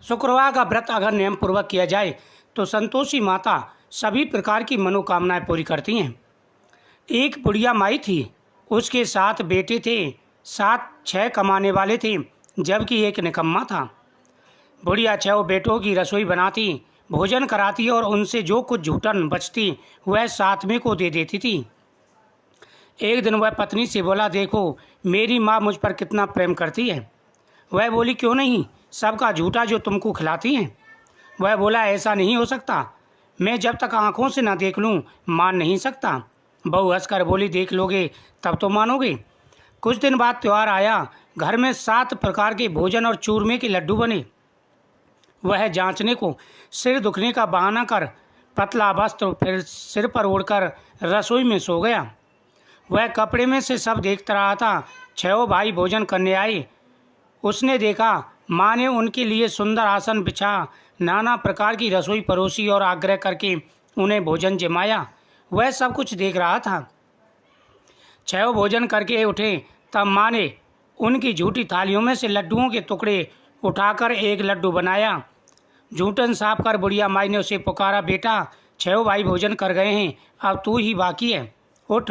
शुक्रवार का व्रत अगर नियम पूर्वक किया जाए तो संतोषी माता सभी प्रकार की मनोकामनाएं पूरी करती हैं। एक बुढ़िया माई थी, उसके 7 बेटे थे, 7-6 कमाने वाले थे, जबकि एक निकम्मा था। बुढ़िया 6 बेटों की रसोई बनाती, भोजन कराती और उनसे जो कुछ जूठन बचती वह 7वें को दे देती थी। एक दिन वह पत्नी से बोला, देखो मेरी माँ मुझ पर कितना प्रेम करती है। वह बोली, क्यों नहीं, सबका झूठा जो तुमको खिलाती हैं। वह बोला, ऐसा नहीं हो सकता, मैं जब तक आंखों से ना देख लूं मान नहीं सकता। बहू हंसकर बोली, देख लोगे तब तो मानोगे। कुछ दिन बाद त्यौहार आया। घर में 7 प्रकार के भोजन और चूरमे के लड्डू बने। वह जांचने को सिर दुखने का बहाना कर पतला वस्त्र फिर सिर पर ओढ़कर रसोई में सो गया। वह कपड़े में से सब देखता रहा था। 6 भाई भोजन करने आए। उसने देखा माँ ने उनके लिए सुंदर आसन बिछा, नाना प्रकार की रसोई परोसी और आग्रह करके उन्हें भोजन जमाया। वह सब कुछ देख रहा था। 6 भोजन करके उठे तब माँ ने उनकी झूठी थालियों में से लड्डुओं के टुकड़े उठाकर एक लड्डू बनाया। जूठन साफ कर बुढ़िया माई ने उसे पुकारा, बेटा 6 भाई भोजन कर गए हैं, अब तू ही बाकी है, उठ,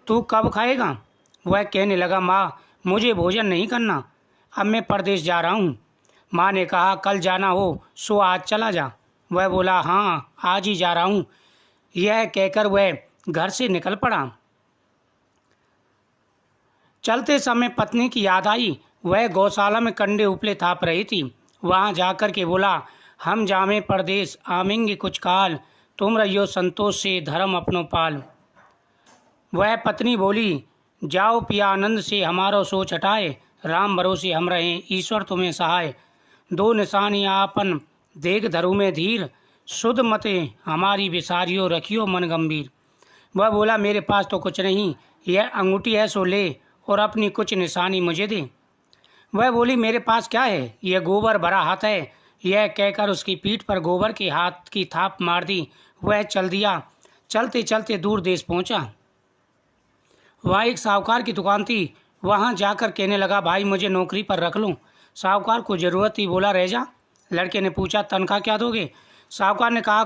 तू कब खाएगा। वह कहने लगा, माँ मुझे भोजन नहीं करना, अब मैं परदेश जा रहा हूँ। माँ ने कहा, कल जाना हो सो आज चला जा। वह बोला, हाँ आज ही जा रहा हूँ। यह कहकर वह घर से निकल पड़ा। चलते समय पत्नी की याद आई। वह गौशाला में कंडे उपले थाप रही थी। वहाँ जाकर के बोला, हम जामे परदेश आवेंगे कुछ काल, तुम रहियो संतोष से धर्म अपनो पाल। वह पत्नी बोली, जाओ पिया आनंद से हमारो सोच हटाए, राम भरोसे हम रहें ईश्वर तुम्हें सहाय। 2 निशानी आपन देख धरु में धीर, शुद्ध मते हमारी विसारियो रखियो मन गंभीर। वह बोला, मेरे पास तो कुछ नहीं, यह अंगूठी है सो ले और अपनी कुछ निशानी मुझे दे। वह बोली, मेरे पास क्या है, यह गोबर भरा हाथ है। यह कहकर उसकी पीठ पर गोबर के हाथ की थाप मार दी। वह चल दिया। चलते चलते दूर देश पहुंचा। वहाँ एक साहूकार की दुकान थी। वहाँ जाकर कहने लगा, भाई मुझे नौकरी पर रख लो। साहूकार को ज़रूरत थी, बोला रह जा। लड़के ने पूछा, तनख्वाह क्या दोगे। साहूकार ने कहा,